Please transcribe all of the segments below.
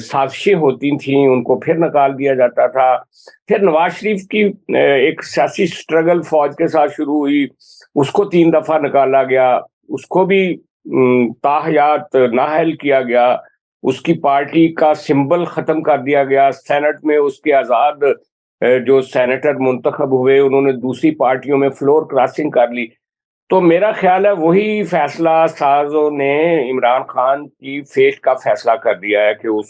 سازشیں ہوتی تھیں ان کو پھر نکال دیا جاتا تھا. پھر نواز شریف کی ایک سیاسی سٹرگل فوج کے ساتھ شروع ہوئی, اس کو 3 دفعہ نکالا گیا, اس کو بھی تاحیات نااہل کیا گیا, اس کی پارٹی کا سمبل ختم کر دیا گیا, سینٹ میں اس کے آزاد جو سینیٹر منتخب ہوئے انہوں نے دوسری پارٹیوں میں فلور کراسنگ کر لی. تو میرا خیال ہے وہی فیصلہ سازوں نے عمران خان کی فیٹ کا فیصلہ کر دیا ہے کہ اس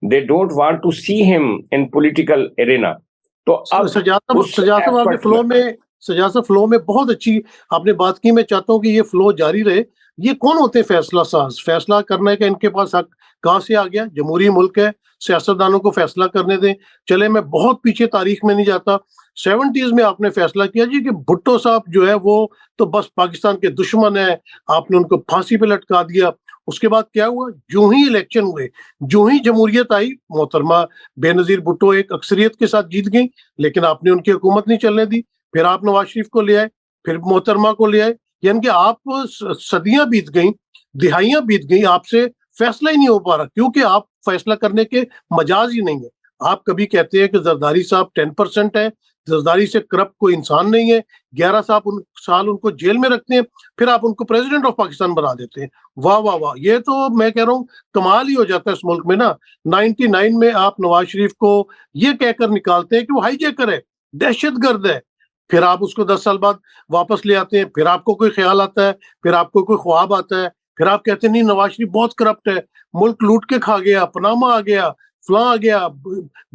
دے ڈونٹ وانٹ ٹو سی ہم ان پولیٹیکل ایرینا. تو اب سجاد صاحب فلو میں بہت اچھی آپ نے بات کی. میں چاہتا ہوں کہ یہ فلو جاری رہے. یہ کون ہوتے ہیں فیصلہ ساز؟ فیصلہ کرنے کا ان کے پاس حق کہاں سے آ گیا؟ جمہوری ملک ہے, سیاستدانوں کو فیصلہ کرنے دیں. چلے میں بہت پیچھے تاریخ میں نہیں جاتا, 70s میں آپ نے فیصلہ کیا جی کہ بھٹو صاحب جو ہے وہ تو بس پاکستان کے دشمن ہیں, آپ نے ان کو پھانسی پہ لٹکا دیا. اس کے بعد کیا ہوا؟ جو ہی الیکشن ہوئے, جو ہی جمہوریت آئی, محترمہ بے نظیر بھٹو ایک اکثریت کے ساتھ جیت گئی, لیکن آپ نے ان کی حکومت نہیں چلنے دی. پھر آپ نواز شریف کو لے آئے, پھر محترمہ کو لے آئے, یعنی کہ آپ صدیاں بیت گئیں, دہائیاں بیت گئیں, آپ سے فیصلہ ہی نہیں ہو پا رہا, کیونکہ آپ فیصلہ کرنے کے مجاز ہی نہیں ہے. آپ کبھی کہتے ہیں کہ زرداری صاحب 10% ہے, زرداری سے کرپٹ کوئی انسان نہیں ہے, 11 سال ان کو جیل میں رکھتے ہیں, پھر آپ ان کو پریزیڈنٹ آف پاکستان بنا دیتے ہیں. واہ واہ واہ, یہ تو میں کہہ رہا ہوں کمال ہی ہو جاتا ہے اس ملک میں نا. 99 میں آپ نواز شریف کو یہ کہہ کر نکالتے ہیں کہ وہ ہائی جیکر ہے, دہشت گرد ہے, پھر آپ اس کو 10 سال بعد واپس لے آتے ہیں. پھر آپ کو کوئی خیال آتا ہے, پھر آپ کو کوئی خواب آتا ہے, پھر آپ کہتے ہیں نہیں نواز شریف بہت کرپٹ ہے, ملک لوٹ کے کھا گیا, پناما آ گیا, فلاں آ گیا,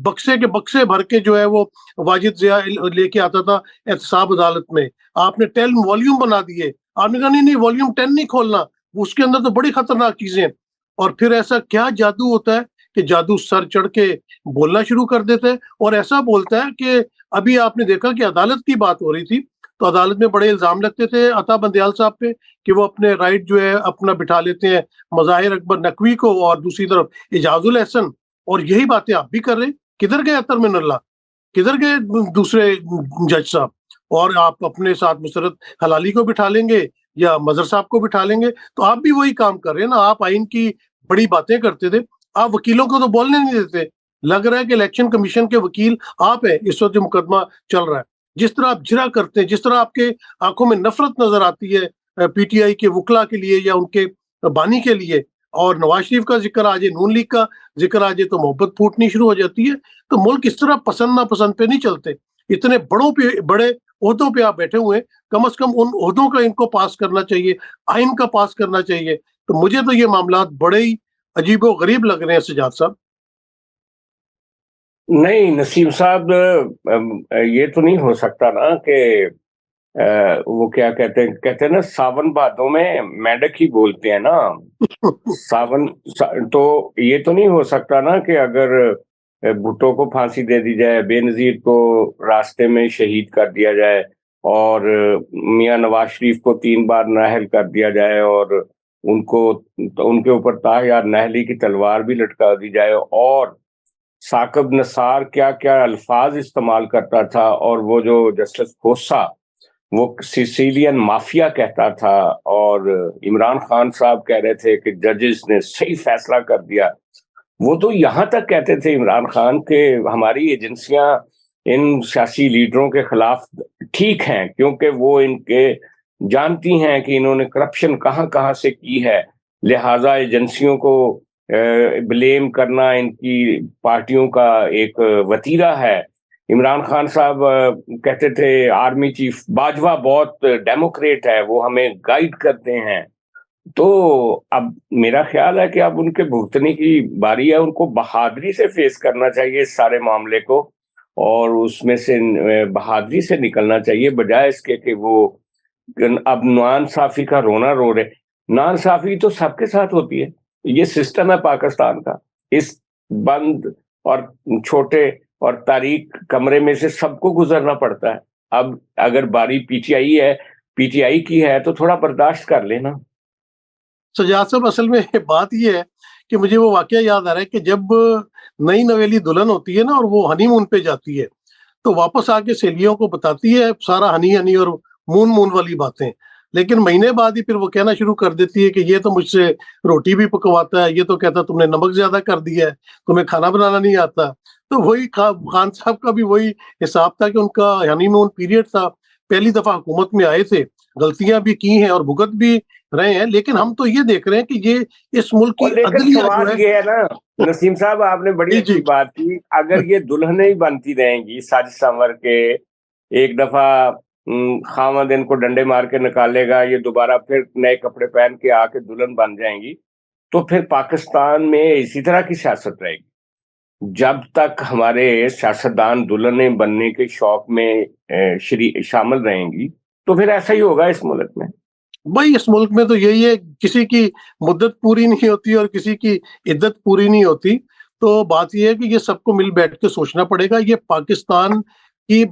بکسے کے بکسے بھر کے جو ہے وہ واجد ضیاء لے کے آتا تھا احتساب عدالت میں. آپ نے 10 والیوم بنا دیے, آپ نے کہا نہیں والیوم 10 نہیں کھولنا, اس کے اندر تو بڑی خطرناک چیزیں ہیں. اور پھر ایسا کیا جادو ہوتا ہے کہ جادو سر چڑھ کے بولنا شروع کر دیتا ہے, اور ایسا بولتا ہے کہ ابھی آپ نے دیکھا کہ عدالت کی بات ہو رہی تھی, تو عدالت میں بڑے الزام لگتے تھے عطا بندیال صاحب پہ کہ وہ اپنے رائٹ جو ہے اپنا بٹھا لیتے ہیں مظاہر اکبر نقوی کو, اور دوسری طرف اعجاز الحسن, اور یہی باتیں آپ بھی کر رہے ہیں. کدھر گئے اطہر من اللہ, کدھر گئے دوسرے جج صاحب؟ اور آپ اپنے ساتھ مسرت حلالی کو بٹھا لیں گے یا مظہر صاحب کو بٹھا لیں گے, تو آپ بھی وہی کام کر رہے ہیں نا. آپ آئین کی بڑی باتیں کرتے تھے, آپ وکیلوں کو تو بولنے نہیں دیتے. لگ رہا ہے کہ الیکشن کمیشن کے وکیل آپ ہیں اس وقت جو مقدمہ چل رہا ہے. جس طرح آپ جرا کرتے ہیں, جس طرح آپ کے آنکھوں میں نفرت نظر آتی ہے پی ٹی آئی کے وکلا کے لیے یا ان کے بانی کے لیے, اور نواز شریف کا ذکر آ جائے, نون لیگ کا ذکر آ جائے, تو محبت پھوٹنی شروع ہو جاتی ہے. تو ملک اس طرح پسند ناپسند پہ نہیں چلتے. اتنے بڑے عہدوں پہ آپ بیٹھے ہوئے ہیں, کم از کم ان عہدوں کا ان کو پاس کرنا چاہیے, آئین کا پاس کرنا چاہیے. تو مجھے تو یہ معاملات بڑے ہی عجیب و غریب لگ رہے ہیں سجاد صاحب. نہیں نسیم صاحب, یہ تو نہیں ہو سکتا نا کہ وہ کیا کہتے ہیں نا, ساون بھادوں میں میڈک ہی بولتے ہیں نا. ساون تو یہ تو نہیں ہو سکتا نا کہ اگر بھٹو کو پھانسی دے دی جائے, بے نظیر کو راستے میں شہید کر دیا جائے, اور میاں نواز شریف کو 3 بار نااہل کر دیا جائے, اور ان کے اوپر تاحیات نااہلی کی تلوار بھی لٹکا دی جائے, اور ثاقب نثار کیا کیا الفاظ استعمال کرتا تھا, اور وہ جو جسٹس کھوسہ وہ سیسیلین مافیا کہتا تھا, اور عمران خان صاحب کہہ رہے تھے کہ ججز نے صحیح فیصلہ کر دیا. وہ تو یہاں تک کہتے تھے عمران خان کہ ہماری ایجنسیاں ان سیاسی لیڈروں کے خلاف ٹھیک ہیں, کیونکہ وہ ان کے جانتی ہیں کہ انہوں نے کرپشن کہاں کہاں سے کی ہے, لہٰذا ایجنسیوں کو بلیم کرنا ان کی پارٹیوں کا ایک وتیرہ ہے. عمران خان صاحب کہتے تھے آرمی چیف باجوہ بہت ڈیموکریٹ ہے, وہ ہمیں گائیڈ کرتے ہیں. تو اب میرا خیال ہے کہ اب ان کے بھگتنے کی باری ہے, ان کو بہادری سے فیس کرنا چاہیے اس سارے معاملے کو, اور اس میں سے بہادری سے نکلنا چاہیے, بجائے اس کے کہ وہ اب ناانصافی کا رونا رو رہے. ناانصافی تو سب کے ساتھ ہوتی ہے, یہ سسٹم ہے پاکستان کا. اس بند اور چھوٹے اور تاریک کمرے میں سے سب کو گزرنا پڑتا ہے. اب اگر باری پی ٹی آئی کی ہے تو تھوڑا برداشت کر لینا. سجاد صاحب اصل میں بات یہ ہے کہ مجھے وہ واقعہ یاد آ رہا ہے کہ جب نئی نویلی دلہن ہوتی ہے نا, اور وہ ہنی مون پہ جاتی ہے, تو واپس آ کے سہیلیوں کو بتاتی ہے سارا ہنی اور مون والی باتیں, لیکن مہینے بعد ہی پھر وہ کہنا شروع کر دیتی ہے کہ یہ تو مجھ سے روٹی بھی پکواتا ہے، یہ تو کہتا تم نے نمک زیادہ کر دیا ہے، تمہیں کھانا بنانا نہیں آتا۔ تو وہی خان صاحب کا بھی وہی حساب تھا کہ ان کا ہنی مون پیریڈ تھا، پہلی دفعہ حکومت میں آئے تھے، غلطیاں بھی کی ہیں اور بھگت بھی رہے ہیں، لیکن ہم تو یہ دیکھ رہے ہیں کہ یہ اس ملک کی اور لیکن عدلیہ جو سوال ہے۔ یہ ہے نا نسیم صاحب، آپ نے بڑی جی اچھی جی بات کی، اگر یہ دلہنیں ہی بنتی رہیں گی سج سنور کے، ایک دفعہ خامد ان کو ڈنڈے مار کے نکالے گا، یہ دوبارہ پھر نئے کپڑے پہن کے آ کے دلہن بن جائیں گی، تو پھر پاکستان میں اسی طرح کی سیاست رہے گی۔ جب تک ہمارے سیاستدان دلہنیں بننے کے شوق میں شامل رہیں گی تو پھر ایسا ہی ہوگا اس ملک میں۔ بھائی اس ملک میں تو یہی ہے، کسی کی مدت پوری نہیں ہوتی اور کسی کی عدت پوری نہیں ہوتی۔ تو بات یہ ہے کہ یہ سب کو مل بیٹھ کے سوچنا پڑے گا، یہ پاکستان کی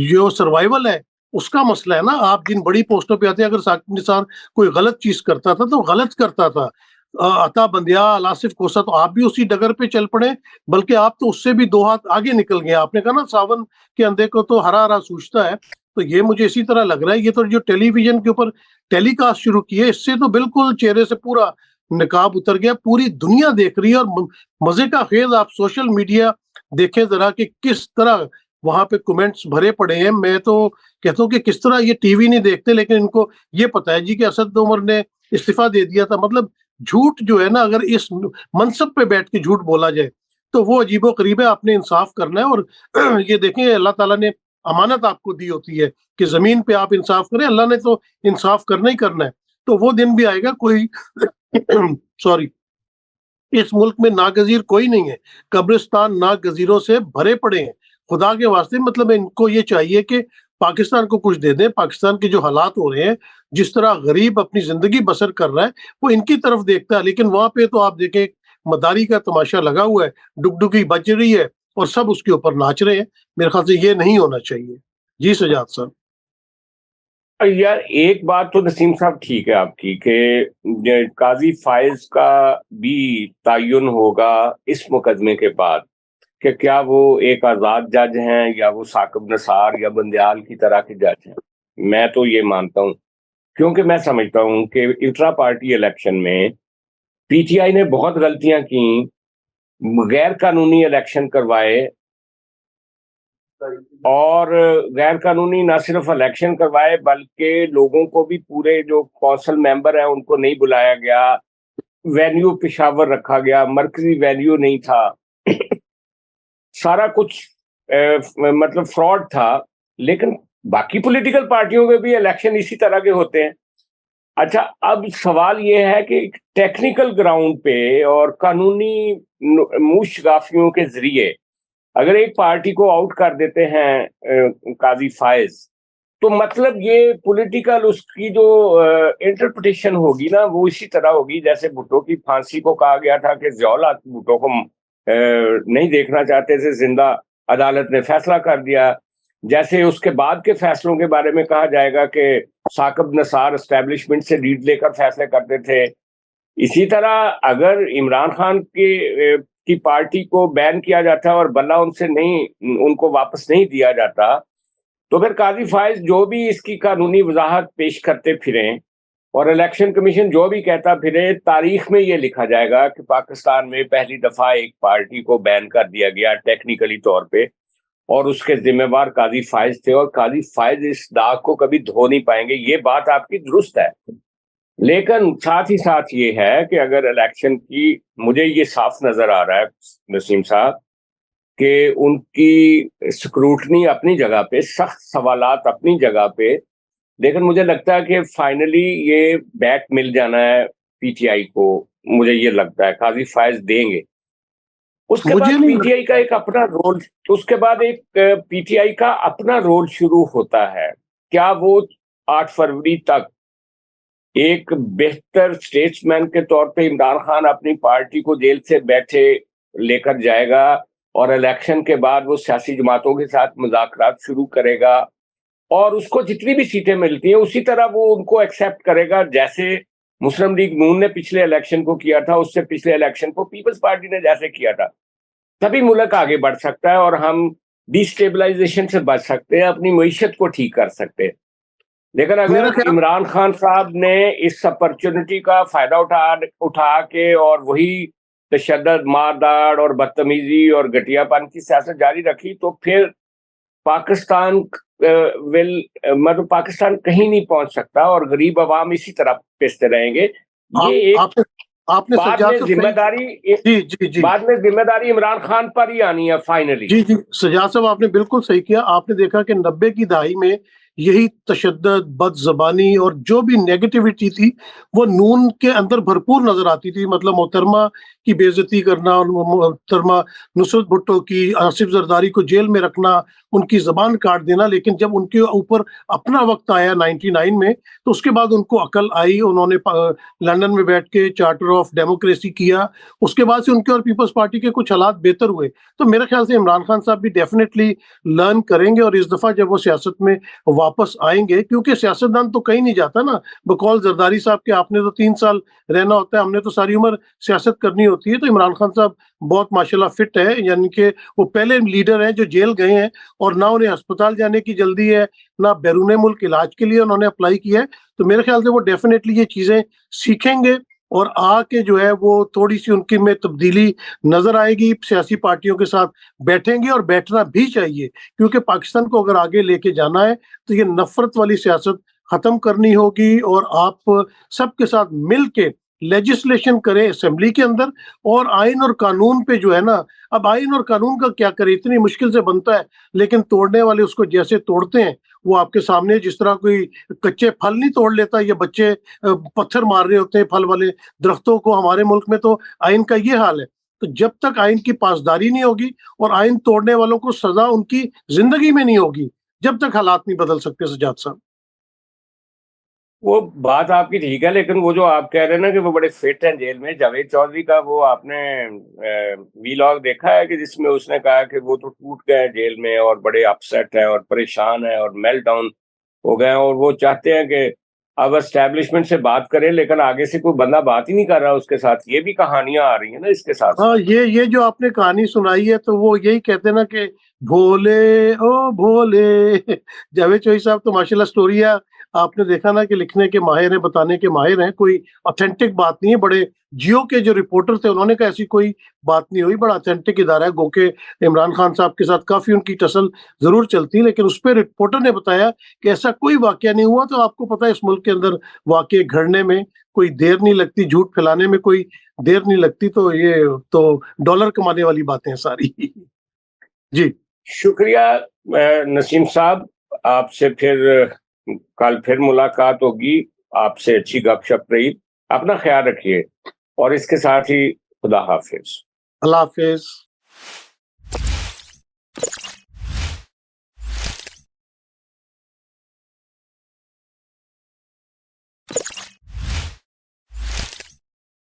جو سروائیول ہے اس کا مسئلہ ہے نا۔ آپ جن بڑی پوسٹوں پہ آتے ہیں، اگر ثاقب نثار کوئی غلط چیز کرتا تھا تو غلط کرتا تھا، عطا بندیال، آصف کوسہ، تو آپ بھی اسی ڈگر پہ چل پڑے، بلکہ آپ تو اس سے بھی 2 ہاتھ آگے نکل گئے۔ آپ نے کہا نا ساون کے اندھے کو تو ہرا ہرا سوچتا ہے، تو یہ مجھے اسی طرح لگ رہا ہے۔ یہ تو جو ٹیلی ویژن کے اوپر ٹیلی کاسٹ شروع کیے، اس سے تو بالکل چہرے سے پورا نقاب اتر گیا، پوری دنیا دیکھ رہی ہے۔ اور مزے کا خیز آپ سوشل میڈیا دیکھیں ذرا کہ کس طرح وہاں پہ کمنٹس بھرے پڑے ہیں۔ میں تو کہتا ہوں کہ کس طرح یہ ٹی وی نہیں دیکھتے، لیکن ان کو یہ پتا ہے جی کہ اسد عمر نے استعفیٰ دے دیا تھا۔ مطلب جھوٹ جو ہے نا، اگر اس منصب پہ بیٹھ کے جھوٹ بولا جائے تو وہ عجیب و غریب ہے۔ آپ نے انصاف کرنا ہے، اور یہ دیکھیں اللہ تعالیٰ نے امانت آپ کو دی ہوتی ہے کہ زمین پہ آپ انصاف کریں، اللہ نے تو انصاف کرنا ہی کرنا ہے۔ تو وہ دن بھی آئے گا، کوئی سوری، اس ملک میں ناگزیر کوئی نہیں ہے، قبرستان ناگزیروں سے بھرے پڑے ہیں۔ خدا کے واسطے مطلب ان کو یہ چاہیے کہ پاکستان کو کچھ دے دیں۔ پاکستان کے جو حالات ہو رہے ہیں، جس طرح غریب اپنی زندگی بسر کر رہا ہے، وہ ان کی طرف دیکھتا ہے، لیکن وہاں پہ تو آپ دیکھیں مداری کا تماشا لگا ہوا ہے، ڈگڈگی بج رہی ہے اور سب اس کے اوپر ناچ رہے ہیں۔ میرے خیال سے یہ نہیں ہونا چاہیے۔ جی سجاد صاحب۔ یار ایک بات تو نسیم صاحب ٹھیک ہے آپ کی کہ قاضی فائز کا بھی تعین ہوگا اس مقدمے کے بعد کہ کیا وہ ایک آزاد جج ہیں یا وہ ثاقب نثار یا بندیال کی طرح کے جج ہیں۔ میں تو یہ مانتا ہوں، کیونکہ میں سمجھتا ہوں کہ انٹرا پارٹی الیکشن میں پی ٹی آئی نے بہت غلطیاں کی، غیر قانونی الیکشن کروائے، اور غیر قانونی نہ صرف الیکشن کروائے بلکہ لوگوں کو بھی، پورے جو کونسل ممبر ہیں ان کو نہیں بلایا گیا، وینیو پشاور رکھا گیا، مرکزی وینیو نہیں تھا، سارا کچھ مطلب فراڈ تھا۔ لیکن باقی پولیٹیکل پارٹیوں کے بھی الیکشن اسی طرح کے ہوتے ہیں۔ اچھا، اب سوال یہ ہے کہ ٹیکنیکل گراؤنڈ پہ اور قانونی موش گافیوں کے ذریعے اگر ایک پارٹی کو آؤٹ کر دیتے ہیں قاضی فائز، تو مطلب یہ پولیٹیکل اس کی جو انٹرپریٹیشن ہوگی نا، وہ اسی طرح ہوگی جیسے بھٹو کی پھانسی کو کہا گیا تھا کہ ضیاء بھٹو کو نہیں دیکھنا چاہتے تھے، زندہ، عدالت نے فیصلہ کر دیا۔ جیسے اس کے بعد کے فیصلوں کے بارے میں کہا جائے گا کہ ثاقب نثار اسٹیبلشمنٹ سے لیڈ لے کر فیصلے کرتے تھے۔ اسی طرح اگر عمران خان کی پارٹی کو بین کیا جاتا اور بلا ان سے نہیں، ان کو واپس نہیں دیا جاتا، تو پھر قاضی فائز جو بھی اس کی قانونی وضاحت پیش کرتے پھریں اور الیکشن کمیشن جو بھی کہتا پھرے، تاریخ میں یہ لکھا جائے گا کہ پاکستان میں پہلی دفعہ ایک پارٹی کو بین کر دیا گیا ٹیکنیکلی طور پہ، اور اس کے ذمہ وار قاضی فائز تھے، اور قاضی فائز اس داغ کو کبھی دھو نہیں پائیں گے۔ یہ بات آپ کی درست ہے، لیکن ساتھ ہی ساتھ یہ ہے کہ اگر الیکشن کی، مجھے یہ صاف نظر آ رہا ہے نسیم صاحب کہ ان کی سکروٹنی اپنی جگہ پہ، سخت سوالات اپنی جگہ پہ، لیکن مجھے لگتا ہے کہ فائنلی یہ بیٹ مل جانا ہے پی ٹی آئی کو۔ مجھے یہ لگتا ہے قاضی فائز دیں گے۔ اس کے مجھے بعد پی نہیں ٹی آئی کا ایک اپنا رول، اس کے بعد ایک پی ٹی آئی کا اپنا رول شروع ہوتا ہے۔ کیا وہ 8 فروری تک ایک بہتر اسٹیٹس مین کے طور پہ عمران خان اپنی پارٹی کو جیل سے بیٹھے لے کر جائے گا، اور الیکشن کے بعد وہ سیاسی جماعتوں کے ساتھ مذاکرات شروع کرے گا، اور اس کو جتنی بھی سیٹیں ملتی ہیں اسی طرح وہ ان کو ایکسیپٹ کرے گا، جیسے مسلم لیگ نون نے پچھلے الیکشن کو کیا تھا، اس سے پچھلے الیکشن کو پیپلز پارٹی نے جیسے کیا تھا۔ تبھی ملک آگے بڑھ سکتا ہے اور ہم ڈی اسٹیبلائزیشن سے بچ سکتے ہیں، اپنی معیشت کو ٹھیک کر سکتے ہیں۔ لیکن میرا اگر خیال عمران خان صاحب نے اس اپرچونٹی کا فائدہ اٹھا کے اور وہی تشدد، مارداڑ اور بدتمیزی اور گھٹیا پن کی سیاست جاری رکھی تو پھر پاکستان مطلب پاکستان کہیں نہیں پہنچ سکتا اور غریب عوام اسی طرح پستے رہیں گے. یہ ایک آپ نے بعد سجاد میں صاحب ذمہ صحیح، داری جی بعد میں ذمہ داری عمران خان پر ہی آنی ہے فائنلی. جی سجاد صاحب آپ نے بالکل صحیح کیا. آپ نے دیکھا کہ 90 کی دہائی میں یہی تشدد، بد زبانی اور جو بھی نیگیٹیوٹی تھی وہ نون کے اندر بھرپور نظر آتی تھی. مطلب محترمہ کی بے عزتی کرنا اور محترمہ نصرت بھٹو کی، آصف زرداری کو جیل میں رکھنا، ان کی زبان کاٹ دینا. لیکن جب ان کے اوپر اپنا وقت آیا 99 میں تو اس کے بعد ان کو عقل آئی. انہوں نے لندن میں بیٹھ کے چارٹر آف ڈیموکریسی کیا. اس کے بعد سے ان کے اور پیپلز پارٹی کے کچھ حالات بہتر ہوئے. تو میرے خیال سے عمران خان صاحب بھی ڈیفینیٹلی لرن کریں گے اور اس دفعہ جب وہ سیاست میں واپس آئیں گے، کیونکہ سیاستدان تو کہیں نہیں جاتا نا. بقول زرداری صاحب کے آپ نے تو 3 سال رہنا ہوتا ہے، ہم نے تو ساری عمر سیاست کرنی ہوتی ہے. تو عمران خان صاحب بہت ماشاءاللہ فٹ ہے، یعنی کہ وہ پہلے لیڈر ہیں جو جیل گئے ہیں اور نہ انہیں ہسپتال جانے کی جلدی ہے نہ بیرون ملک علاج کے لیے انہوں نے اپلائی کیا ہے. تو میرے خیال سے وہ ڈیفینیٹلی یہ چیزیں سیکھیں گے اور آ کے جو ہے وہ تھوڑی سی ان کی میں تبدیلی نظر آئے گی. سیاسی پارٹیوں کے ساتھ بیٹھیں گے اور بیٹھنا بھی چاہیے، کیونکہ پاکستان کو اگر آگے لے کے جانا ہے تو یہ نفرت والی سیاست ختم کرنی ہوگی. اور آپ سب کے ساتھ مل کے لیجسلیشن کریں اسمبلی کے اندر، اور آئین اور قانون پہ جو ہے نا، اب آئین اور قانون کا کیا کرے، اتنی مشکل سے بنتا ہے لیکن توڑنے والے اس کو جیسے توڑتے ہیں وہ آپ کے سامنے. جس طرح کوئی کچے پھل نہیں توڑ لیتا، یہ بچے پتھر مار رہے ہوتے ہیں پھل والے درختوں کو. ہمارے ملک میں تو آئین کا یہ حال ہے. تو جب تک آئین کی پاسداری نہیں ہوگی اور آئین توڑنے والوں کو سزا ان کی زندگی میں نہیں ہوگی، جب تک حالات نہیں بدل سکتے. سجاد صاحب وہ بات آپ کی ٹھیک ہے، لیکن وہ جو آپ کہہ رہے ہیں نا کہ وہ بڑے فٹ ہیں جیل میں، جاوید چودھری کا وہ آپ نے وی لاگ دیکھا ہے کہ جس میں اس نے کہا کہ وہ تو ٹوٹ گئے جیل میں اور بڑے اپسیٹ ہیں اور پریشان ہیں اور میلٹ ڈاؤن ہو گئے ہیں، اور وہ چاہتے ہیں کہ اب اسٹیبلشمنٹ سے بات کریں لیکن آگے سے کوئی بندہ بات ہی نہیں کر رہا اس کے ساتھ. یہ بھی کہانیاں آ رہی ہیں نا اس کے ساتھ ہاں، ساتھ. یہ جو آپ نے کہانی سنائی ہے تو وہ یہی کہتے ہیں نا کہ بھولے او بھولے. جاوید چوہدری صاحب تو ماشاءاللہ سٹوریاں آپ نے دیکھا نا کہ لکھنے کے ماہر ہیں، بتانے کے ماہر ہیں. کوئی اتھینٹک بات نہیں ہے. بڑے جیو کے جو رپورٹر تھے انہوں نے کہا ایسی کوئی بات نہیں ہوئی، بڑا اتھینٹک ادارہ ہے. گو کہ عمران خان صاحب کے ساتھ کافی ان کی ٹسل ضرور چلتی، لیکن اس پہ رپورٹر نے بتایا کہ ایسا کوئی واقعہ نہیں ہوا. تو آپ کو پتا ہے اس ملک کے اندر واقعے گھڑنے میں کوئی دیر نہیں لگتی، جھوٹ پھیلانے میں کوئی دیر نہیں لگتی. تو یہ تو ڈالر کمانے والی باتیں ہیں ساری. جی شکریہ نسیم صاحب. آپ سے کل پھر ملاقات ہوگی. آپ سے اچھی گپ شپ رہی. اپنا خیال رکھیے اور اس کے ساتھ ہی خدا حافظ. اللہ حافظ.